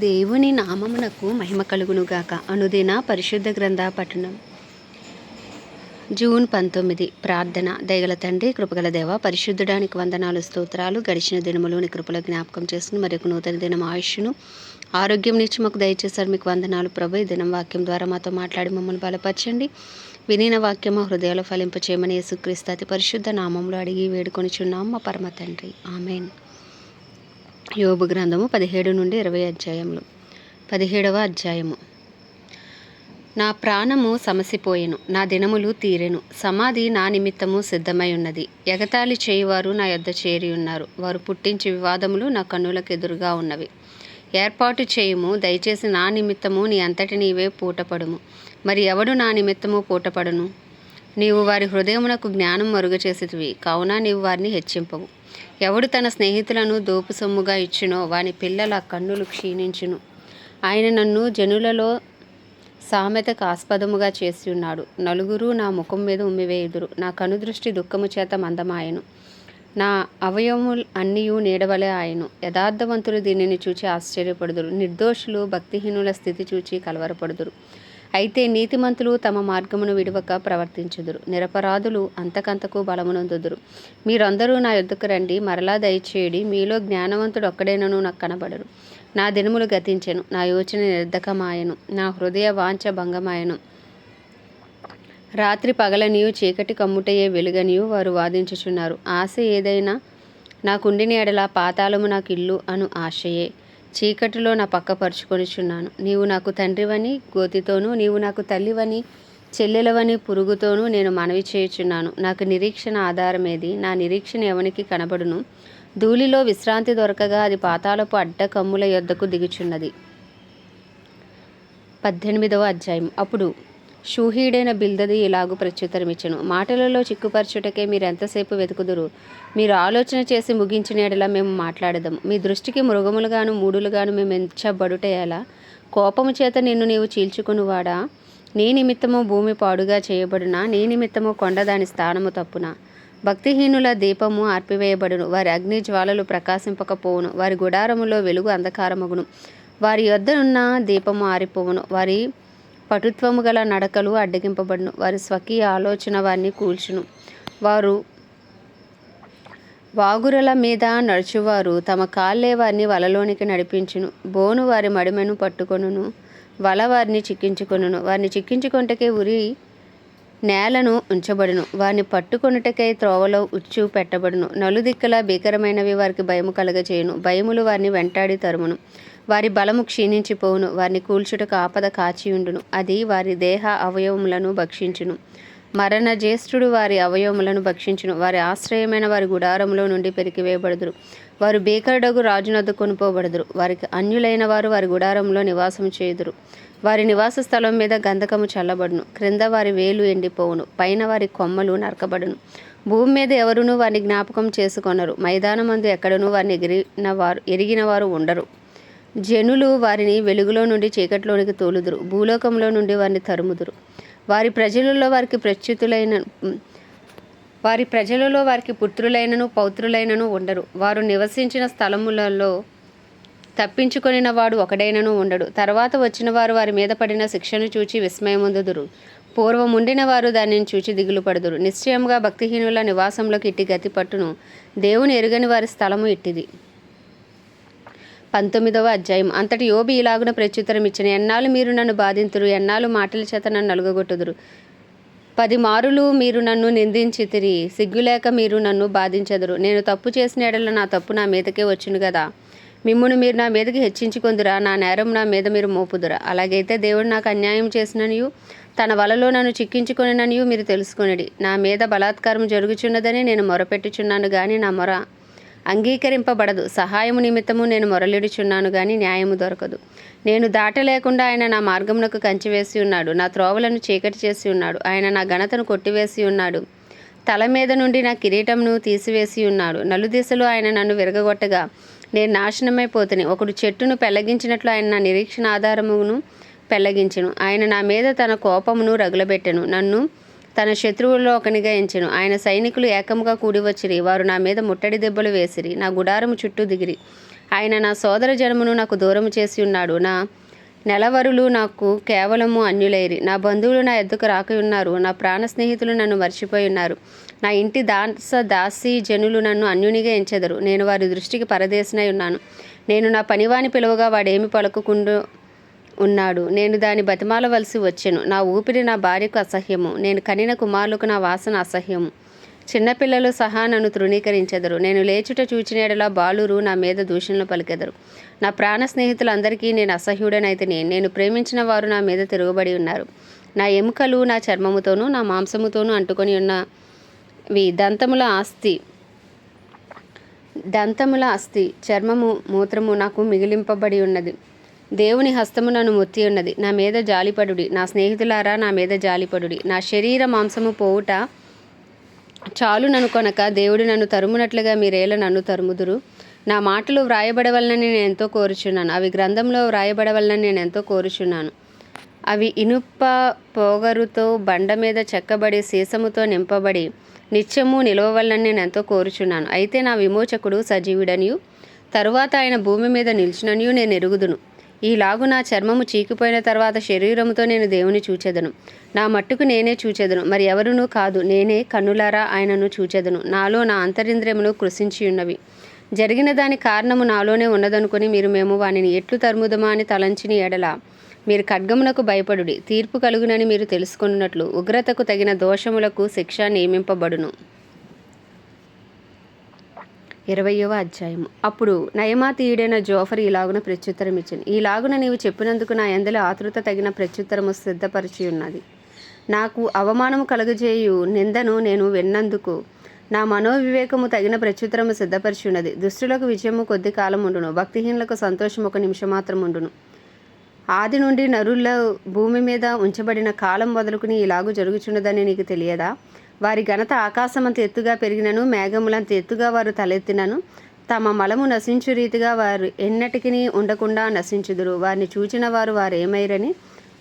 దేవుని నామమునకు మహిమ కలుగునుగాక. అనుదిన పరిశుద్ధ గ్రంథ పఠనం. జూన్ 19. ప్రార్థన. దయగల తండ్రి, కృపగల దేవ, పరిశుద్ధుడానికి వందనాలు, స్తోత్రాలు. గడిచిన దినములోని కృపల జ్ఞాపకం చేసుకుని మరొక నూతన దినం ఆయుష్ను ఆరోగ్యం నుంచి మాకు దయచేశారు. మీకు వందనాలు ప్రభు. ఈ దినం వాక్యం ద్వారా మాతో మాట్లాడి మమ్మల్ని బలపరచండి. వినిన వాక్యం మా హృదయాలు ఫలింపచేయమని యేసుక్రీస్తు అతి పరిశుద్ధ నామంలో అడిగి వేడుకొనిచున్నాం మా పరమ తండ్రి. ఆమెన్. యోబు గ్రంథము 17 నుండి 20 అధ్యాయములు. 17వ అధ్యాయము. నా ప్రాణము సమసిపోయెను, నా దినములు తీరెను, సమాధి నా నిమిత్తము సిద్ధమై ఉన్నది. ఎగతాళి చేయువారు నా యొద్ద చేరి ఉన్నారు, వారు పుట్టించి వివాదములు నా కన్నులకు ఎదురుగా ఉన్నవి. ఏర్పాటు చేయుము, దయచేసి నా నిమిత్తము నీ అంతటి నీవే పూటపడుము. మరి ఎవడు నా నిమిత్తము పూటపడును? నీవు వారి హృదయమునకు జ్ఞానం మరుగచేసితివి, కావున నీవు వారిని హెచ్చింపవు. ఎవడు తన స్నేహితులను దోపు సొమ్ముగా ఇచ్చునో వాని పిల్లల కన్నులు క్షీణించును. ఆయన నన్ను జనులలో సామెతకు ఆస్పదముగా చేసి ఉన్నాడు. నలుగురు నా ముఖం మీద ఉమ్మివేయుదురు. నా కనుదృష్టి దుఃఖము చేత మందమాయను, నా అవయవములు అన్నీయు నీడవలే ఆయను. యథార్థవంతులు దీనిని చూచి ఆశ్చర్యపడుదురు, నిర్దోషులు భక్తిహీనుల స్థితి చూచి కలవరపడుదురు. అయితే నీతిమంతులు తమ మార్గమును విడవక ప్రవర్తించుదురు, నిరపరాధులు అంతకంతకు బలమునందుదురు. మీరందరూ నా యొద్దకు రండి, మరలా దయచేయడి. మీలో జ్ఞానవంతుడు ఒక్కడైనను నాకు కనబడరు. నా దినములు గతించెను, నా యోచన నిర్ధకమాయను, నా హృదయ వాంఛ భంగమాయను. రాత్రి పగలనియు చీకటి కమ్ముటయే వెలుగనియు వారు వాదించుచున్నారు. ఆశ ఏదైనా నాకుండిన ఎడల పాతాళము నాకు ఇల్లు అను ఆశయే. చీకటిలో నా పక్క పరుచుకొనిచున్నాను. నీవు నాకు తండ్రివని గోతితోనూ, నీవు నాకు తల్లివని చెల్లెలవని పురుగుతోనూ నేను మనవి చేయుచున్నాను. నాకు నిరీక్షణ ఆధారమేది? నా నిరీక్షణ ఎవనికి కనబడును? ధూళిలో విశ్రాంతి దొరకగా అది పాతాళపు అడ్డ కమ్ముల యొద్దకు దిగుచున్నది. 18వ అధ్యాయం. అప్పుడు షూహీడైన బిల్దది ఇలాగు ప్రత్యుత్తరమిచ్చెను, మాటలలో చిక్కుపరచుటకే మీరు ఎంతసేపు వెతుకుదురు? మీరు ఆలోచన చేసి ముగించిన ఎడల మేము మాట్లాడదాము. మీ దృష్టికి మృగములుగాను మూడులుగాను మేము ఎంచబడుట ఎలా? కోపము చేత నిన్ను నీవు చీల్చుకునివాడా? నీ నిమిత్తము భూమి పాడుగా చేయబడునా? నీ నిమిత్తము కొండ దాని స్థానము తప్పునా? భక్తిహీనుల దీపము ఆర్పివేయబడును, వారి అగ్ని జ్వాలలు ప్రకాశింపకపోవును. వారి గుడారములో వెలుగు అంధకారమగును, వారి యొద్ద ఉన్న దీపము ఆరిపోవును. వారి పటుత్వము గల నడకలు అడ్డగింపబడును, వారి స్వకీయ ఆలోచన వారిని కూల్చును. వారు వాగురల మీద నడుచువారు తమ కాళ్ళే వారిని వలలోనికి నడిపించును. బోను వారి మడిమెను పట్టుకొనును, వల వారిని చిక్కించుకొనును. వారిని చిక్కించుకొనుటకే ఉరి నేలను ఉంచబడును, వారిని పట్టుకొనుటకై త్రోవలో ఉచ్చు పెట్టబడును. నలుదిక్కల భీకరమైనవి వారికి భయము కలగచేయును, భయములు వారిని వెంటాడి తరుమును. వారి బలము క్షీణించిపోవును, వారిని కూల్చుటకు ఆపద కాచియుండును, అది వారి దేహ అవయవములను భక్షించును. మరణ జ్యేష్ఠుడు వారి అవయవములను భక్షించును. వారి ఆశ్రయమైన వారి గుడారములో నుండి పెరికివేయబడుదురు. వారు బేకరుడగు రాజునొద్ద కొనుపోబడుదురు. వారికి అన్యులైన వారు వారి గుడారంలో నివాసము చేయుదురు. వారి నివాస స్థలం మీద గంధకము చల్లబడును. క్రింద వారి వేలు ఎండిపోవును, పైన వారి కొమ్మలు నరకబడును. భూమి మీద ఎవరునూ వారిని జ్ఞాపకం చేసుకొనరు. మైదానమందు ఎక్కడనూ వారిని ఎరిగిన వారు ఉండరు. జనులు వారిని వెలుగులో నుండి చీకటిలోనికి తోలుదురు, భూలోకంలో నుండి వారిని తరుముదురు. వారి ప్రజలలో వారికి పుత్రులైనను పౌత్రులైనను ఉండరు. వారు నివసించిన స్థలములలో తప్పించుకొనిన వాడు ఒకడైనను ఉండడు. తర్వాత వచ్చిన వారు వారి మీద పడిన శిక్షను చూచి విస్మయముందుదురు. పూర్వముండిన వారు దానిని చూచి దిగులు పడుదురు. నిశ్చయముగా భక్తిహీనుల నివాసంలోకి ఇట్టి గతి పట్టును, దేవుని ఎరుగని వారి స్థలము ఇట్టిది. 19వ అధ్యాయం. అంతటి యోబు ఇలాగున ప్రత్యుత్తరం ఇచ్చిన, ఎన్నాళ్ళు మీరు నన్ను బాధింతురు? ఎన్నాళ్ళు మాటల చేత నన్ను నలుగగొట్టుదురు? 10 మారులు మీరు నన్ను నిందించితిరి, సిగ్గులేక మీరు నన్ను బాధించెదరు. నేను తప్పు చేసిన ఎడల నా తప్పు నా మీదకే వచ్చును గదా. మిమ్మును మీరు నా మీదకి హెచ్చించుకొందురా? నా నేరం నా మీద మీరు మోపుదురా? అలాగైతే దేవుడు నాకు అన్యాయం చేసిననియు తన వలలో నన్ను చిక్కించుకొనిననియు మీరు తెలుసుకొనిడి. నా మీద బలాత్కారం జరుగుచున్నదని నేను మొరపెట్టుచున్నాను గాని నా మొర అంగీకరింపబడదు. సహాయము నిమిత్తము నేను మొరలిడుచున్నాను గాని న్యాయము దొరకదు. నేను దాటలేకుండా ఆయన నా మార్గమునకు కంచివేసి ఉన్నాడు, నా త్రోవలను చీకటి చేసి ఉన్నాడు. ఆయన నా ఘనతను కొట్టివేసి ఉన్నాడు, తల మీద నుండి నా కిరీటమును తీసివేసి ఉన్నాడు. నలుదిశలు ఆయన నన్ను విరగగొట్టగా నేను నాశనమైపోతుని. ఒకడు చెట్టును పెళ్లగించినట్లు ఆయన నా నిరీక్షణ ఆధారమును పెళ్లగించెను. ఆయన నా మీద తన కోపమును రగులబెట్టెను, నన్ను తన శత్రువుల్లో ఒకనిగా ఎంచెను. ఆయన సైనికులు ఏకముగా కూడి వచ్చిరి, వారు నా మీద ముట్టడి దెబ్బలు వేసిరి, నా గుడారము చుట్టూ దిగిరి. ఆయన నా సోదర జనమును నాకు దూరము చేసి ఉన్నాడు. నా నెలవరులు నాకు కేవలము అన్యులైరి. నా బంధువులు నా ఎద్దుకు రాకయున్నారు. నా ప్రాణ స్నేహితులు నన్ను మర్చిపోయి ఉన్నారు. నా ఇంటి దాసీ జనులు నన్ను అన్యునిగా ఎంచెదరు. నేను వారి దృష్టికి పరదేశనై ఉన్నాను. నేను నా పనివాని పిలువగా వాడేమి పలుకుకుండా ఉన్నాడు. నేను దాని బతిమాలవలసి వచ్చెను. నా ఊపిరి నా భార్యకు అసహ్యము. నేను కనిన కుమారులకు నా వాసన అసహ్యము. చిన్నపిల్లలు సహా నన్ను తృణీకరించెదరు. నేను లేచుట చూచినడలా బాలురు నా మీద దూషణలు పలికెదరు. నా ప్రాణ స్నేహితులందరికీ నేను అసహ్యుడనైతిని. నేను ప్రేమించిన వారు నా మీద తిరుగుబడి ఉన్నారు. నా ఎముకలు నా చర్మముతోనూ నా మాంసముతోనూ అంటుకొని ఉన్నవి. దంతముల అస్థి చర్మము మూత్రము నాకు మిగిలింపబడి ఉన్నది. దేవుని హస్తము నన్ను ముత్తి ఉన్నది. నా మీద జాలిపడుడి. నా స్నేహితులారా నా మీద జాలిపడుడి. నా శరీర మాంసము పోవుట చాలు నన్ను కొనక దేవుడు నన్ను తరుమునట్లుగా మీరేలా నన్ను తరుముదురు. నా మాటలు వ్రాయబడవలనని నేను ఎంతో కోరుచున్నాను. అవి గ్రంథంలో వ్రాయబడవలనని నేను ఎంతో కోరుచున్నాను. అవి ఇనుప పోగరుతో బండ మీద చెక్కబడి సీసముతో నింపబడి నిత్యము నిలవవలనని నేను ఎంతో కోరుచున్నాను. అయితే నా విమోచకుడు సజీవుడనియు తరువాత ఆయన భూమి మీద నిలిచిననియు నేను ఎరుగుదును. ఈలాగు నా చర్మము చీకిపోయిన తర్వాత శరీరముతో నేను దేవుని చూచెదను. నా మట్టుకు నేనే చూచెదను, మరి ఎవరునూ కాదు. నేనే కన్నులారా ఆయనను చూచెదను. నాలో నా అంతరింద్రియములు కృషించి ఉన్నవి. జరిగిన దాని కారణము నాలోనే ఉన్నదనుకొని మేము వానిని ఎట్లు తరుముదమా అని తలంచిన ఎడల మీరు ఖడ్గమునకు భయపడుడి. తీర్పు కలుగునని మీరు తెలుసుకున్నట్లు ఉగ్రతకు తగిన దోషములకు శిక్ష నియమింపబడును. 20వ అధ్యాయము. అప్పుడు నయమాతీయుడైన జోఫరు ఇలాగున ప్రత్యుత్తరం ఇచ్చాను. ఈలాగున నీవు చెప్పినందుకు నా యందలి ఆతృత తగిన ప్రత్యుత్తరము సిద్ధపరిచి ఉన్నది. నాకు అవమానము కలుగజేయు నిందను నేను విన్నందుకు నా మనోవివేకము తగిన ప్రత్యుత్తరము సిద్ధపరిచి ఉన్నది. దుష్టులకు విజయము కొద్ది కాలం ఉండును, భక్తిహీనులకు సంతోషం ఒక నిమిషం మాత్రం ఉండును. ఆది నుండి నరుల భూమి మీద ఉంచబడిన కాలం మొదలుకుని ఇలాగూ జరుగుచున్నదని నీకు తెలియదా? వారి ఘనత ఆకాశమంత ఎత్తుగా పెరిగినను, మేఘములంత ఎత్తుగా వారు తలెత్తినను, తమ మలము నశించు రీతిగా వారు ఎన్నటికి ఉండకుండా నశించుదురు. వారిని చూచిన వారు వారేమైరని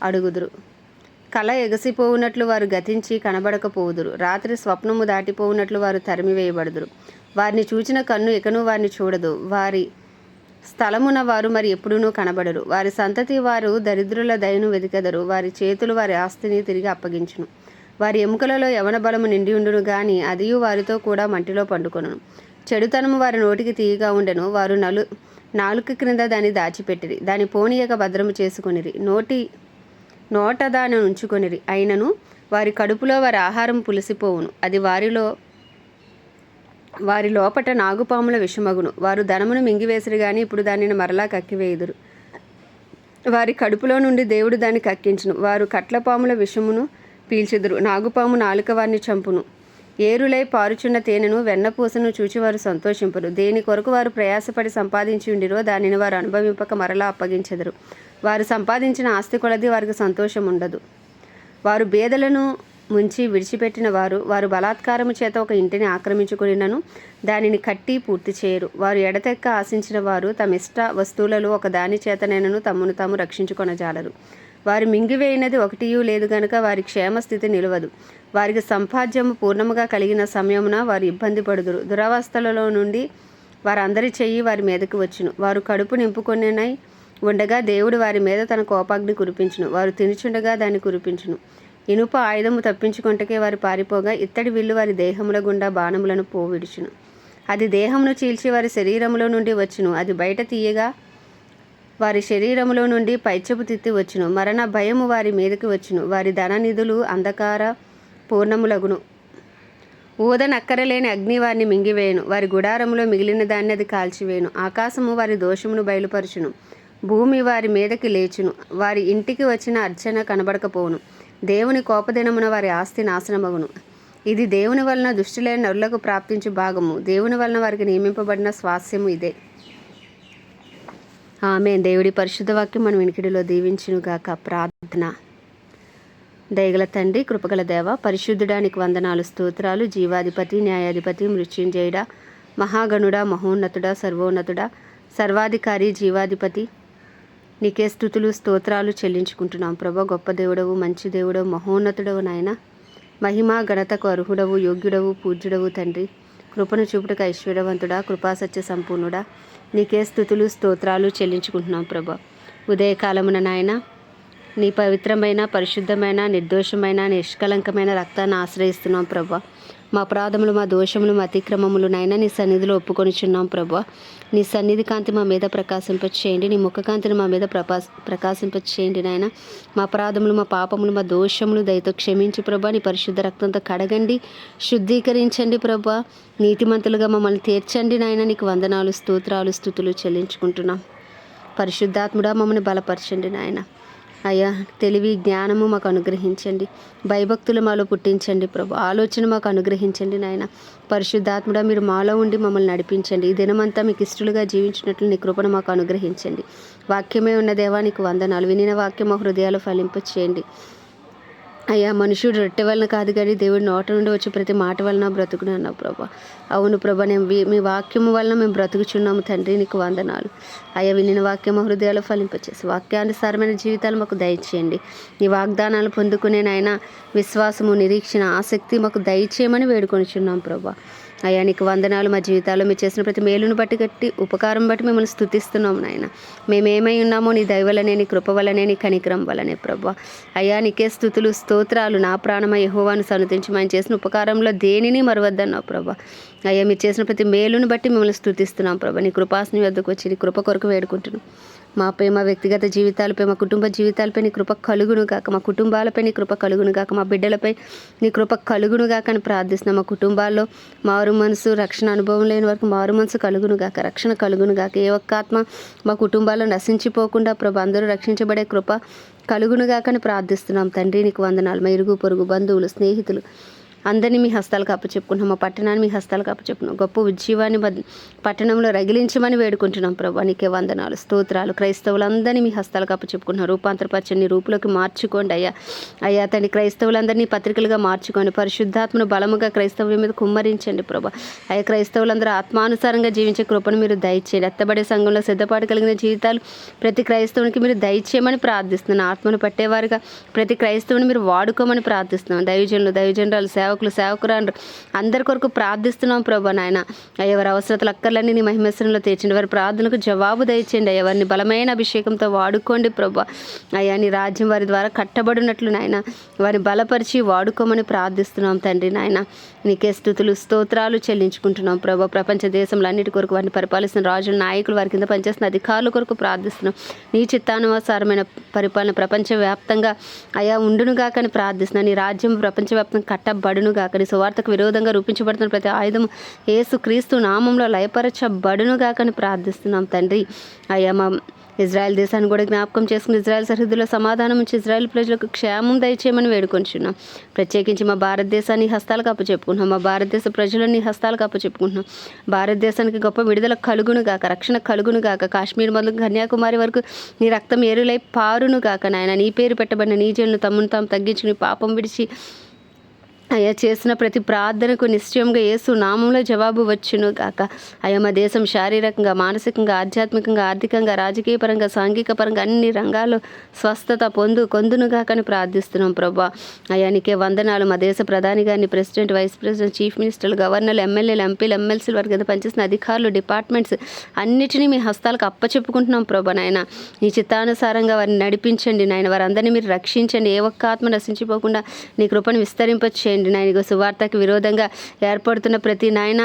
అడుగుదురు. కళ ఎగసిపోవునట్లు వారు గతించి కనబడకపోవుదురు. రాత్రి స్వప్నము దాటిపోవునట్లు వారు తరిమివేయబడుదురు. వారిని చూచిన కన్ను ఇకను వారిని చూడదు. వారి స్థలమున వారు మరి ఎప్పుడూనూ కనబడరు. వారి సంతతి వారు దరిద్రుల దయను వెతికెదరు. వారి చేతులు వారి ఆస్తిని తిరిగి అప్పగించును. వారి ఎముకలలో యవన బలము నిండి ఉండును గాని అదియు వారితో కూడా మంటిలో పండుకొనును. చెడుతనము వారి నోటికి తీయగా ఉండెను. వారు నాలుక క్రింద దాన్ని దాచిపెట్టిరి. దాని పోనీయక భద్రము చేసుకొనిరి. నోట దాన్ని ఉంచుకొనిరి. అయినను వారి కడుపులో వారి ఆహారం పులిసిపోవును. అది వారి లోపట నాగుపాముల విషమగును. వారు ధనమును మింగివేసిరు గాని ఇప్పుడు దానిని మరలా కక్కివేయుదురు. వారి కడుపులో నుండి దేవుడు దాన్ని కక్కించును. వారు కట్లపాముల విషమును పీల్చుదురు. నాగుపాము నాలుక వారిని చంపును. ఏరులై పారుచున్న తేనెను వెన్నపూసను చూచి వారు సంతోషింపరు. దేని కొరకు వారు ప్రయాసపడి సంపాదించి ఉండిరో దానిని వారు అనుభవింపక మరలా అప్పగించెదరు. వారు సంపాదించిన ఆస్తి కొలది వారికి సంతోషం ఉండదు. వారు బేదలను ముంచి విడిచిపెట్టిన వారు బలాత్కారము చేత ఒక ఇంటిని ఆక్రమించుకొనినను దానిని కట్టి పూర్తి చేయరు. వారు ఎడతెక్క ఆశించిన వారు తమ ఇష్ట వస్తువులలో ఒక దాని చేతనైనను తమను తాము రక్షించుకొనజాలరు. వారు మింగివేయినది ఒకటియూ లేదు గనుక వారి క్షేమస్థితి నిలవదు. వారికి సంపాద్యము పూర్ణముగా కలిగిన సమయమున వారు ఇబ్బంది పడుదురు. దురవస్థలలో నుండి వారందరి చెయ్యి వారి మీదకి వచ్చును. వారు కడుపు నింపుకొనినై ఉండగా దేవుడు వారి మీద తన కోపాగ్ని కురిపించును. వారు తినుచుండగా దాన్ని కురిపించును. ఇనుప ఆయుధము తప్పించుకొంటకే వారు పారిపోగా ఇత్తడి విల్లు వారి దేహముల గుండా బాణములను పోవిడుచును. అది దేహమును చీల్చి వారి శరీరములో నుండి వచ్చును. అది బయట తీయగా వారి శరీరములో నుండి పైచెపు తిత్తి వచ్చును. మరణ భయము వారి మీదకి వచ్చును. వారి ధననిధులు అంధకార పూర్ణములగును. ఊదనక్కరలేని అగ్ని వారిని మింగివేయును. వారి గుడారములో మిగిలిన దాన్ని అది కాల్చివేయును. ఆకాశము వారి దోషమును బయలుపరచును. భూమి వారి మీదకి లేచును. వారి ఇంటికి వచ్చిన అర్చన కనబడకపోవును. దేవుని కోపదినమున వారి ఆస్తి నాశనమగును. ఇది దేవుని వలన దుష్టులైన నరులకు ప్రాప్తించు భాగము. దేవుని వలన వారికి నియమింపబడిన స్వాస్యము ఇదే. ఆమేన్. దేవుడి పరిశుద్ధ వాక్యం మన వినికిడిలో దీవించునుగాక. ప్రార్థన. దయగల తండ్రి, కృపగల దేవ, పరిశుద్ధుడానికి వందనాలు, స్తోత్రాలు. జీవాధిపతి, న్యాయాధిపతి, మృత్యుంజయుడా, మహాగణుడా, మహోన్నతుడా, సర్వోన్నతుడా, సర్వాధికారి, జీవాధిపతి, నీకే స్తుతులు స్తోత్రాలు చెల్లించుకుంటున్నాం ప్రభా. గొప్ప దేవుడవు, మంచి దేవుడవు, మహోన్నతుడవు నాయన. మహిమ ఘనతకు అర్హుడవు, యోగ్యుడవు, పూజ్యుడవు తండ్రి. కృపను చూపుటకు ఐశ్వర్యవంతుడా, కృపాసత్య సంపూర్ణుడా, నీకే స్తుతులు స్తోత్రాలు చెల్లించుకుంటున్నాం ప్రభా. ఉదయకాలమున నాయన నీ పవిత్రమైన, పరిశుద్ధమైన, నిర్దోషమైన, నిష్కలంకమైన రక్తాన్ని ఆశ్రయిస్తున్నాం ప్రభా. మా అపరాధములు, మా దోషములు, మా అతిక్రమములు నాయన నీ సన్నిధిలో ఒప్పుకొనిచున్నాం ప్రభా. నీ సన్నిధి కాంతి మా మీద ప్రకాశింపచేయండి, నీ ముఖకాంతిని మా మీద ప్రకాశింపచేయండి నాయన. మా అపరాధములు, మా పాపములు, మా దోషములు దయతో క్షమించి ప్రభా. నీ పరిశుద్ధ రక్తంతో కడగండి, శుద్ధీకరించండి ప్రభా. నీతిమంతులుగా మమ్మల్ని తీర్చండి నాయన. నీకు వందనాలు, స్తోత్రాలు, స్తుతులు చెల్లించుకుంటున్నాం. పరిశుద్ధాత్ముడా మమ్మల్ని బలపరచండి నాయన. అయ్యా, తెలివి జ్ఞానము మాకు అనుగ్రహించండి, భయభక్తులు మాలో పుట్టించండి ప్రభు. ఆలోచన మాకు అనుగ్రహించండి నాయన. పరిశుద్ధాత్ముడా మీరు మాలో ఉండి మమ్మల్ని నడిపించండి. ఈ దినమంతా మీకు ఇష్టలుగా జీవించినట్లు నీ కృపను మాకు అనుగ్రహించండి. వాక్యమే ఉన్న దేవా నీకు వందనాలు. వినిన వాక్యం మా హృదయాలు ఫలింపచేయండి అయ్యా. మనుషుడు రొట్టె వలన కాదు కానీ దేవుడి నోట నుండి వచ్చి ప్రతి మాట వలన బ్రతుకును అన్నావు ప్రభా. అవును ప్రభా, నేను మీ వాక్యము వలన మేము బ్రతుకుచున్నాము తండ్రి, నీకు వందనాలు అయ్యా. వినిన వాక్యం హృదయాలు ఫలింపచేసి వాక్యానుసారమైన జీవితాలు మాకు దయచేయండి. నీ వాగ్దానాలు పొందుకునే నాయన విశ్వాసము, నిరీక్షణ, ఆసక్తి మాకు దయచేయమని వేడుకొనిచున్నాం ప్రభా. అయ్యా నీకు వందనాలు. మా జీవితాల్లో మీరు చేసిన ప్రతి మేలును బట్టి ఉపకారం బట్టి మిమ్మల్ని స్తుతిస్తున్నాం నాయన. మేమేమై ఉన్నామో నీ దయ వల్లనే, నీ కృప వల్లనే, నీ కనికరం వల్లనే ప్రభా. అయ్యా నీకే స్తుతులు స్తోత్రాలు. నా ప్రాణమ యెహోవాను సన్నుతించి మనం చేసిన ఉపకారంలో దేనిని మరవద్దన్నావు ప్రభా. అయ్యా మీరు చేసిన ప్రతి మేలును బట్టి మిమ్మల్ని స్తుతిస్తున్నాం ప్రభా. నీ కృపాసని వద్దకు వచ్చి నీ కృప కొరకు వేడుకుంటున్నాం. మాపై, మా వ్యక్తిగత జీవితాలపై, మా కుటుంబ జీవితాలపై నీ కృప కలుగును గాక. మా కుటుంబాలపై నీ కృప కలుగును గాక. మా బిడ్డలపై నీ కృప కలుగును గాక అని ప్రార్థిస్తున్నాం. మా కుటుంబాల్లో మారు మనసు, రక్షణ అనుభవం లేని వరకు మారు మనసు కలుగును గాక, రక్షణ కలుగును గాక. ఏ ఒక్క ఆత్మ మా కుటుంబాల్లో నశించిపోకుండా ప్రభు అందరూ రక్షించబడే కృప కలుగును గాక అని ప్రార్థిస్తున్నాం తండ్రి. నీకు వందనాలు. మా ఇరుగు పొరుగు బంధువులు, స్నేహితులు అందరినీ మీ హస్తాలకు అప్పచెప్పుకుంటున్నాం. మా పట్టణాన్ని మీ హస్తాలకు అప్పచెప్పుకున్నాం. గొప్ప ఉజ్జీవాన్ని పట్టణంలో రగిలించమని వేడుకుంటున్నాం ప్రభా. నీకే వందనాలు, స్తోత్రాలు. క్రైస్తవులందరినీ మీ హస్తాలకు అప్పచెప్పుకుంటున్నాం. రూపాంతరపరచని రూపులోకి మార్చుకోండి అయ్యా. అయ్యా తండ్రి, క్రైస్తవులందరినీ పత్రికలుగా మార్చుకోండి. పరిశుద్ధాత్మను బలముగా క్రైస్తవ్యం మీద కుమ్మరించండి ప్రభా. అయ్యా క్రైస్తవులందరూ ఆత్మానుసారంగా జీవించే కృపను మీరు దయచేయండి. ఎత్తబడే సంఘంలో సిద్ధపాటు కలిగిన జీవితాలు ప్రతి క్రైస్తవునికి మీరు దయచేయమని ప్రార్థిస్తున్నాను. ఆత్మను పట్టేవారుగా ప్రతి క్రైస్తవుని మీరు వాడుకోమని ప్రార్థిస్తున్నాం. దైవజనురాలు, సేవకురాలు అందరి కొరకు ప్రార్థిస్తున్నాం ప్రభా నాయన. ఎవరి అవసరతలు అక్కర్లన్నీ నీ మహిమేశ్వరంలో తీర్చండి. వారి ప్రార్థనకు జవాబు దయచేయండి అయ్యా. వారిని బలమైన అభిషేకంతో వాడుకోండి ప్రభా. అయ్యా నీ రాజ్యం వారి ద్వారా కట్టబడినట్లు నాయన వారిని బలపరిచి వాడుకోమని ప్రార్థిస్తున్నాం తండ్రి నాయన. నీకే స్తుతులు స్తోత్రాలు చెల్లించుకుంటున్నాం ప్రభా. ప్రపంచ దేశంలో అన్నిటి కొరకు వారిని పరిపాలిస్తున్న రాజుల నాయకులు, వారి కింద పనిచేస్తున్న అధికారుల కొరకు ప్రార్థిస్తున్నాం. నీ చిత్తానుసారమైన పరిపాలన ప్రపంచవ్యాప్తంగా అయా ఉండునుగాకని ప్రార్థిస్తున్నాను. నీ రాజ్యం ప్రపంచవ్యాప్తంగా కట్టబడునుగాక. నీ సువార్తకు విరోధంగా రూపించబడుతున్న ప్రతి ఆయుధం యేసు క్రీస్తు నామంలో లయపరచబడునుగాకని ప్రార్థిస్తున్నాం తండ్రి. అయ్యా మా ఇజ్రాయెల్ దేశాన్ని కూడా జ్ఞాపకం చేసుకుని ఇజ్రాయెల్ సరిహద్దులో సమాధానం ఉంచి ఇజ్రాయెల్ ప్రజలకు క్షేమం దయచేయమని వేడుకొంచున్నాం. ప్రత్యేకించి మా భారతదేశాన్ని హస్తాలకు అప్పచెప్పుకుంటున్నాం. మా భారతదేశ ప్రజలని హస్తాలకు అప్పచెప్పుకుంటున్నాం. భారతదేశానికి గొప్ప విడుదల కలుగును గాక, రక్షణ కలుగును గాక. కాశ్మీర్ మొదలు కన్యాకుమారి వరకు నీ రక్తం ఏరులై పారును గాక నాయన. నీ పేరు పెట్టబడిన నీ జనులు తమను తాము తగ్గించుకుని పాపం విడిచి అయ్యా చేసిన ప్రతి ప్రార్థనకు నిశ్చయంగా యేసు నామంలో జవాబు వచ్చును గాక. అయ్యా మా దేశం శారీరకంగా, మానసికంగా, ఆధ్యాత్మికంగా, ఆర్థికంగా, రాజకీయ పరంగా, సాంఘిక పరంగా అన్ని రంగాల్లో స్వస్థత కొందును గాకని ప్రార్థిస్తున్నాం ప్రభా. అయ్యా నీకే వందనాలు. మా దేశ ప్రధాని గారిని, ప్రెసిడెంట్, వైస్ ప్రెసిడెంట్, చీఫ్ మినిస్టర్లు, గవర్నర్లు, ఎమ్మెల్యేలు, ఎంపీలు, ఎమ్మెల్సీలు, వారి కింద పనిచేసిన అధికారులు, డిపార్ట్మెంట్స్ అన్నిటినీ మీ హస్తాలకు అప్పచెప్పుకుంటున్నాం ప్రభా నాయన. నీ చిత్తానుసారంగా వారిని నడిపించండి నాయన. వారందరినీ మీరు రక్షించండి. ఏ ఒక్క ఆత్మ నశించిపోకుండా నీ కృపను విస్తరింపచేయండి నాయన. సువార్తకు విరోధంగా ఏర్పడుతున్న ప్రతి నాయన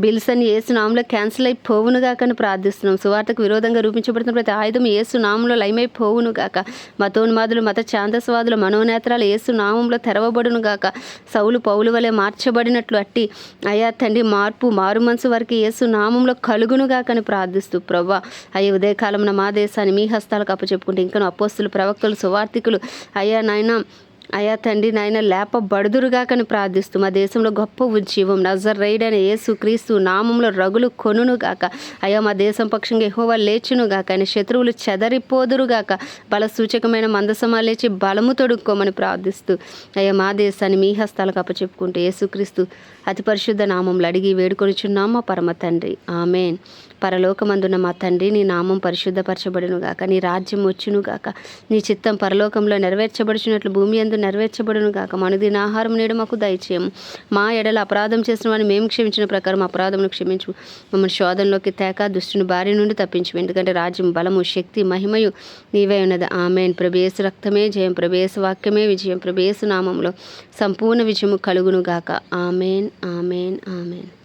బిల్స్ అని యేసు నామంలో క్యాన్సిల్ అయిపోవును గాక అని ప్రార్థిస్తున్నాం. సువార్తకు విరోధంగా రూపించబడుతున్న ప్రతి ఆయుధం యేసు నామంలో లయమైపోవును గాక. మతోన్మాదులు, మత ఛాందస్వాదులు, మనోనేత్రాలు యేసు నామంలో తెరవబడును గాక. సౌలు పౌలు వలె మార్చబడినట్లు అట్టి అయ్యా తండ్రి మారు మనసు వారికి యేసు నామంలో కలుగును గాక అని ప్రార్థిస్తూ ప్రభా. అయ్యా ఉదయకాలంలో మా దేశాన్ని మీ హస్తాలకు అప్పచెప్పుకుంటే ఇంకను అపోస్తులు, ప్రవక్తలు, సువార్థికులు అయ్యా నాయన అయా తండ్రి నాయన లేపబడుదురుగాకని ప్రార్థిస్తూ మా దేశంలో గొప్ప ఉజ్జీవం నజరేయుడైన యేసు క్రీస్తు నామంలో రగులు కొనుగాక. అయా మా దేశం పక్షంగా యెహోవా లేచునుగాక. ఆయన శత్రువులు చెదరిపోదురుగాక. బల సూచకమైన మందసమా లేచి బలము తొడుక్కోమని ప్రార్థిస్తూ అయ్యా మా దేశాన్ని మీ హస్తాలకు అప్పచెప్పుకుంటూ యేసుక్రీస్తు అతి పరిశుద్ధ నామంలో అడిగి వేడుకొనిచున్నాం మా పరమ తండ్రి. ఆమెన్. పరలోకమందున్న మా తండ్రి, నీ నామం పరిశుద్ధపరచబడును గాక, నీ రాజ్యం వచ్చును గాక, నీ చిత్తం పరలోకంలో నెరవేర్చబడుచున్నట్లు భూమి యందు నెరవేర్చబడును గాక. మనుదిన ఆహారం నేడు మాకు దయచేయము. మా ఎడల అపరాధం చేసిన వారిని మేము క్షమించిన ప్రకారం అపరాధమును క్షమించు. మమ్మల్ని శోధనలోకి తేక దుష్టుని బారి నుండి తప్పించు. ఎందుకంటే రాజ్యం, బలము, శక్తి, మహిమయు నీవే ఉన్నది. ఆమేన్. ప్రభు యేసు రక్తమే జయం, ప్రభు యేసు వాక్యమే విజయం, ప్రభు యేసు నామంలో సంపూర్ణ విజయము కలుగును గాక. ఆమేన్, ఆమేన్, ఆమేన్.